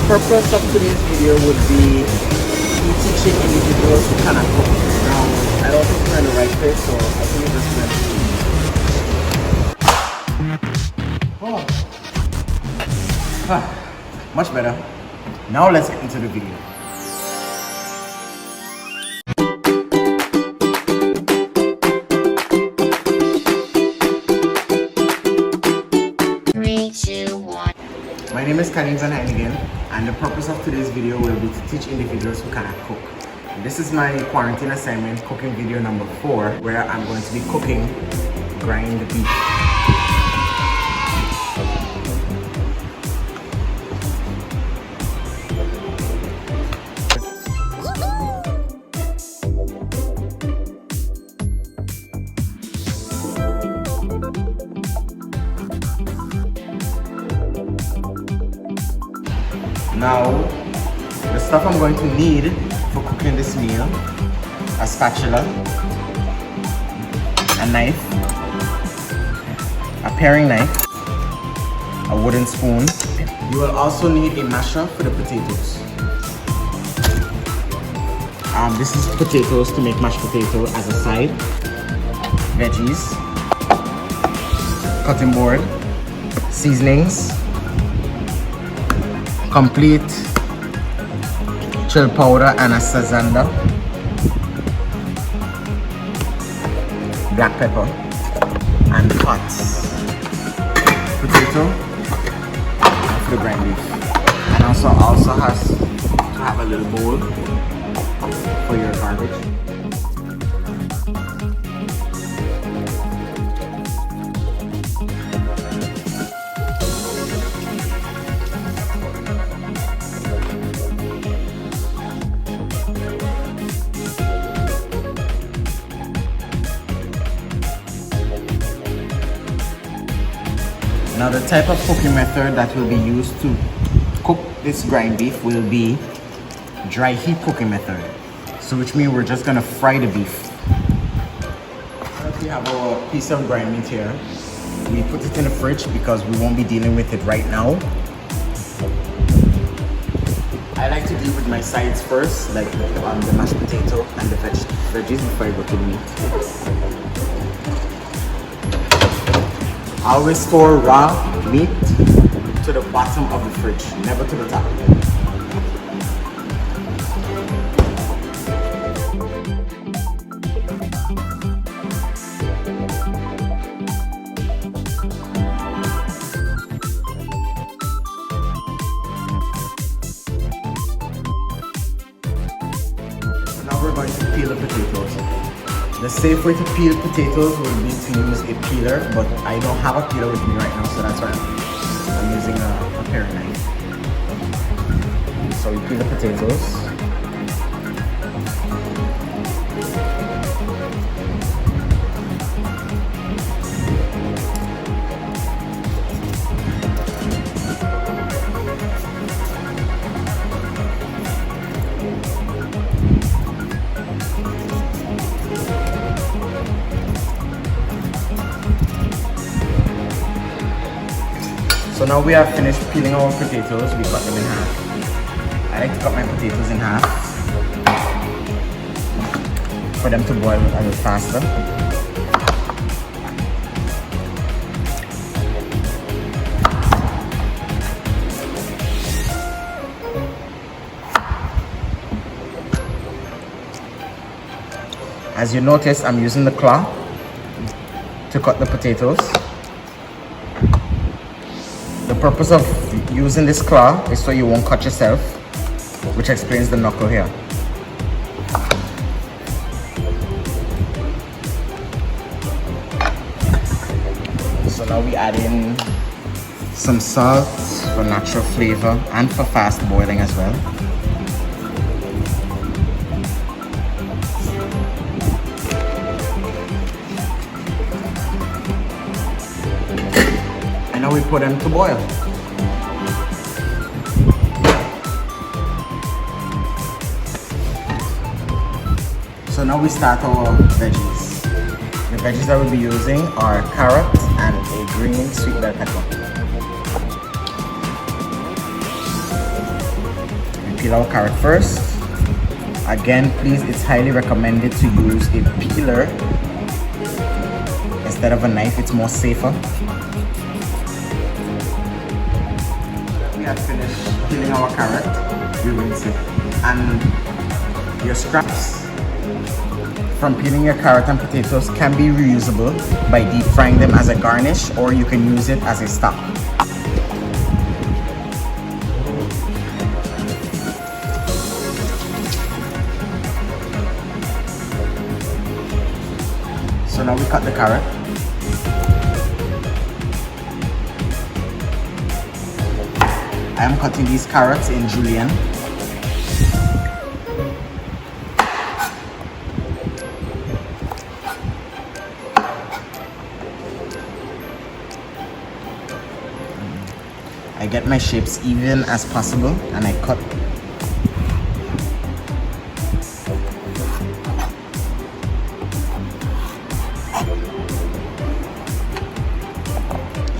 purpose of today's video would be me teaching individuals who cannot cook. Now, I don't think we're in the right place, so I think we're just going to much better. Now let's get into the video. My name is Karim Van Heinigen, and the purpose of today's video will be to teach individuals who cannot cook. This is my quarantine assignment cooking video number 4, where I'm going to be cooking grind beef. Now, the stuff I'm going to need for cooking this meal: a spatula, a knife, a paring knife, a wooden spoon. You will also need a masher for the potatoes. This is potatoes to make mashed potato as a side, veggies, cutting board, seasonings, complete chill powder and a sazanda, black pepper, and pots, potato, and for the grind beef. And also has to have a little bowl for your garbage. Now, the type of cooking method that will be used to cook this grind beef will be dry heat cooking method. So which means we're just gonna fry the beef. We have our piece of grind meat here. We put it in the fridge because we won't be dealing with it right now. I like to deal with my sides first, like the mashed potato and the veggies before I go to the meat. I always store raw meat to the bottom of the fridge, never to the top. So now we're going to peel the potatoes. The safe way to peel potatoes would be to use a peeler, but I don't have a peeler with me right now, so that's why I'm using a paring knife. So we peel the potatoes. So now we have finished peeling our potatoes. We cut them in half. I like to cut my potatoes in half for them to boil a little faster. As you notice, I'm using the claw to cut the potatoes. The purpose of using this claw is so you won't cut yourself, which explains the knuckle here. So now we add in some salt for natural flavor and for fast boiling as well. And now we put them to boil. So now we start our veggies. The veggies that we'll be using are carrots and a green sweet bell pepper. peel our carrot first. Again, please, it's highly recommended to use a peeler instead of a knife. It's more safer. We have finished peeling our carrot. We rinse it. And your scraps from peeling your carrot and potatoes can be reusable by deep frying them as a garnish, or you can use it as a stock. So now we cut the carrot. I am cutting these carrots in julienne. I get my shapes even as possible and I cut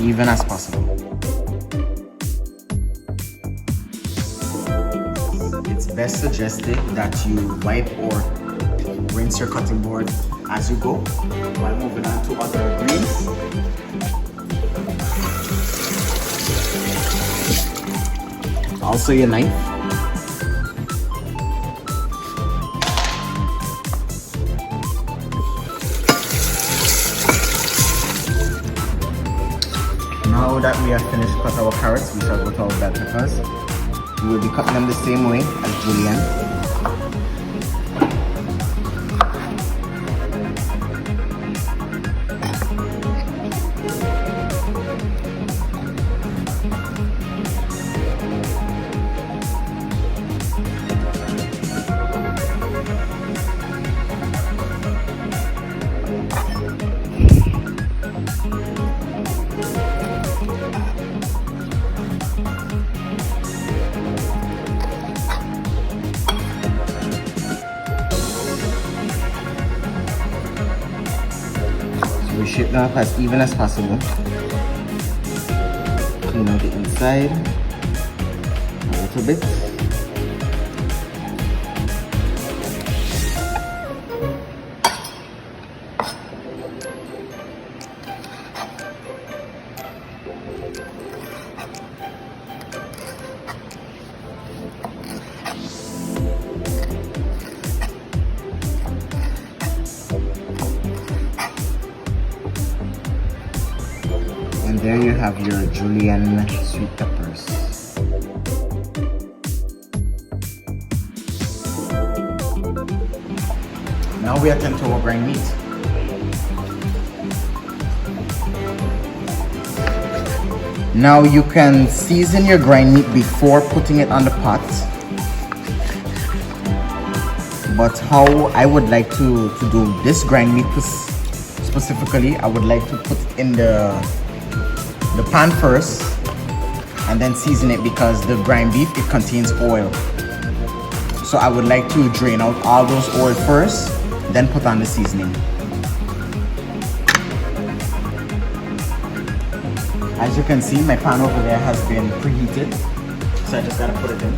even as possible. It's best suggested that you wipe or rinse your cutting board as you go while moving on to other greens. Also your knife. Now that we have finished cut our carrots, we shall go to our bell peppers. We will be cutting them the same way as julienne. We shape them up as even as possible. Clean out the inside a little bit. And there you have your julienne sweet peppers. Now we attend to our grind meat. Now you can season your grind meat before putting it on the pot. But how I would like to do this grind meat specifically, I would like to put it in the pan first and then season it, because the grind beef, it contains oil. So I would like to drain out all those oil first, then put on the seasoning. As you can see, my pan over there has been preheated, so I just gotta put it in.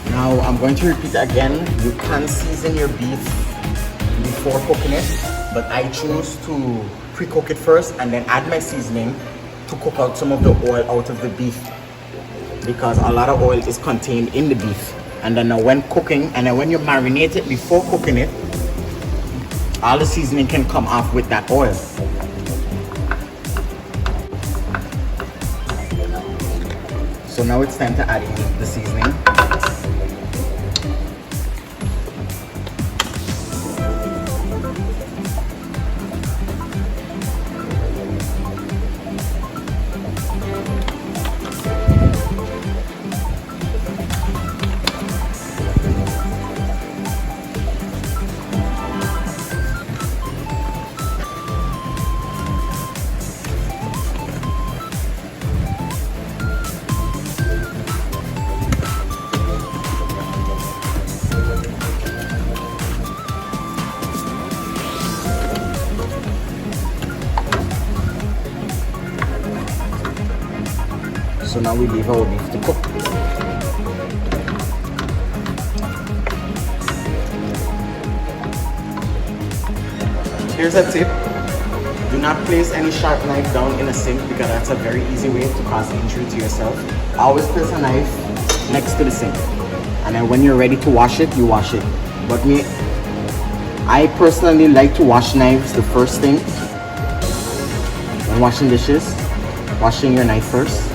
Now I'm going to repeat again, you can season your beef before cooking it, but I choose to pre-cook it first and then add my seasoning to cook out some of the oil out of the beef, because a lot of oil is contained in the beef. And then when cooking, and then when you marinate it before cooking it, all the seasoning can come off with that oil. So now it's time to add in the seasoning. So now we leave our beef to cook. Here's a tip. Do not place any sharp knife down in a sink because that's a very easy way to cause injury to yourself. Always place a knife next to the sink. And then when you're ready to wash it, you wash it. But I personally like to wash knives the first thing. When washing dishes, washing your knife first.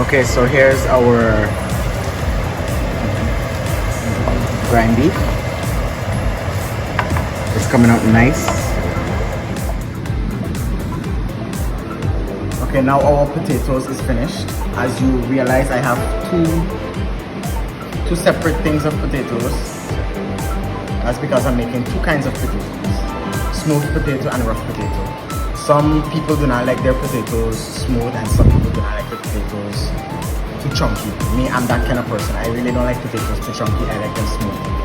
Okay, so here's our grind beef. It's coming out nice. Okay, now our potatoes is finished. As you realize, I have two separate things of potatoes. That's because I'm making two kinds of potatoes. Smooth potato and rough potato. Some people do not like their potatoes smooth and some people do not like their potatoes too chunky. Me, I'm that kind of person. I really don't like potatoes too chunky. I like them smooth.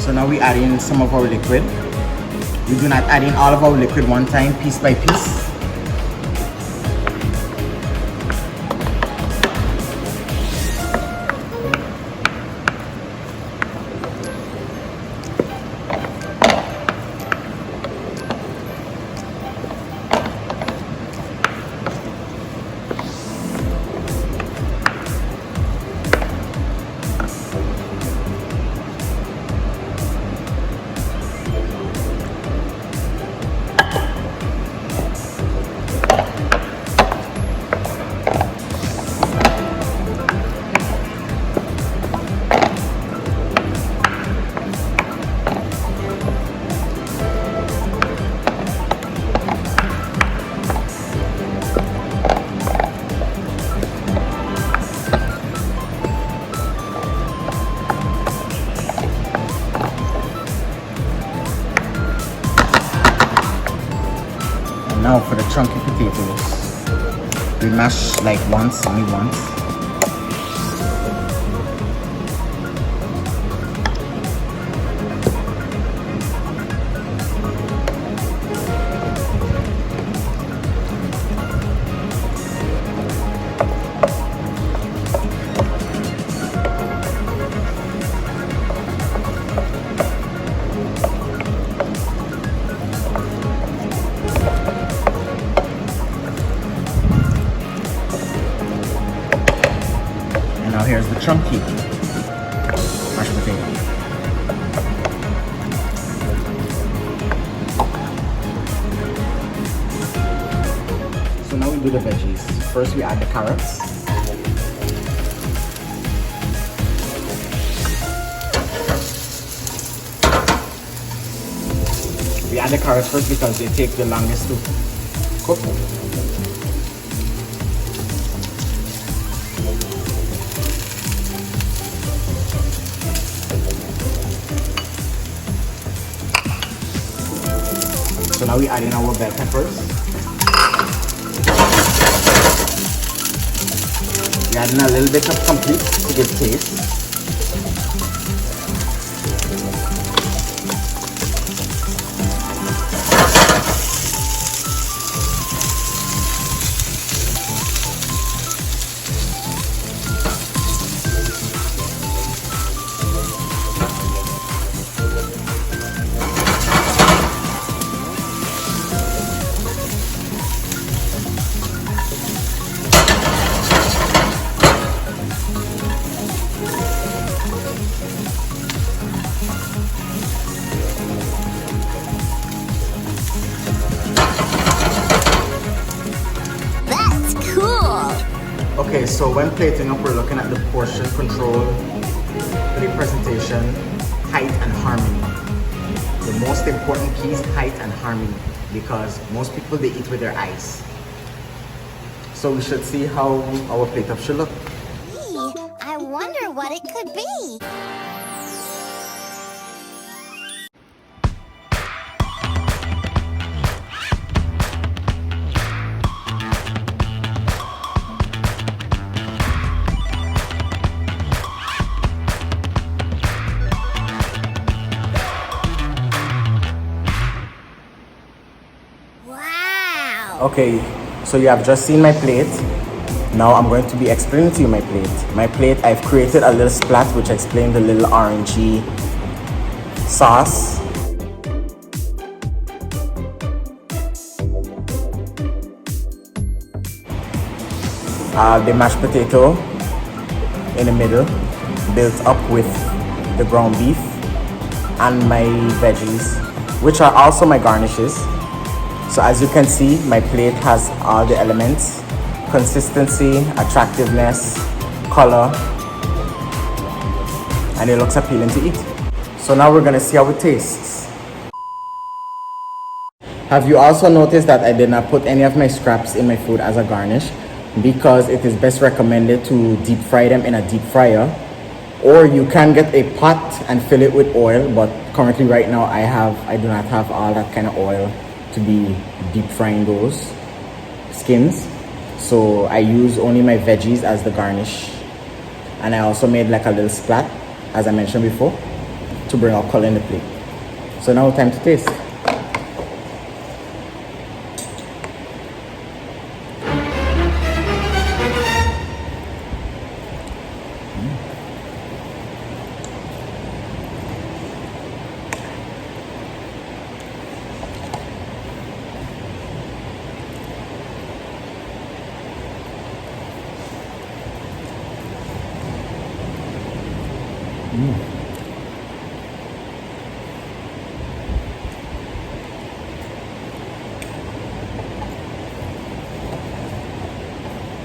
So now we add in some of our liquid. We do not add in all of our liquid one time, piece by piece. Now for the chunky potatoes, we mash like once, only once. Now here's the chunky mashed potato. So now we do the veggies. First we add the carrots. We add the carrots first because they take the longest to cook. So now we add in our bell peppers. We add in a little bit of complete to give taste. Okay, so when plating up, we're looking at the portion control, plate presentation, height and harmony. The most important key is height and harmony because most people, they eat with their eyes. So we should see how our plate up should look. I wonder what it could be. Okay, so you have just seen my plate. Now I'm going to be explaining to you my plate. My plate, I've created a little splat which explains the little orangey sauce. The mashed potato in the middle, built up with the ground beef and my veggies, which are also my garnishes. So as you can see, my plate has all the elements: consistency, attractiveness, color, and it looks appealing to eat. So now we're gonna see how it tastes. Have you also noticed that I did not put any of my scraps in my food as a garnish? Because it is best recommended to deep fry them in a deep fryer, or you can get a pot and fill it with oil, but currently right now I do not have all that kind of oil to be deep frying those skins. So I use only my veggies as the garnish, and I also made like a little splat, as I mentioned before, to bring out color in the plate. So now time to taste.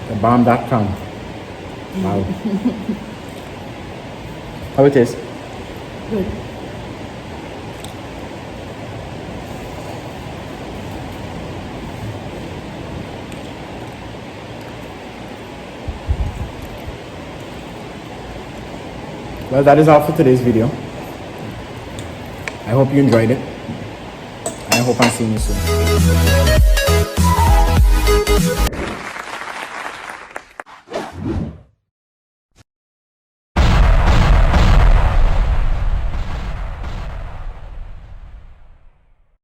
The bomb.com. Wow. How it is? Good. Well, that is all for today's video. I hope you enjoyed it. I hope I'm seeing you soon.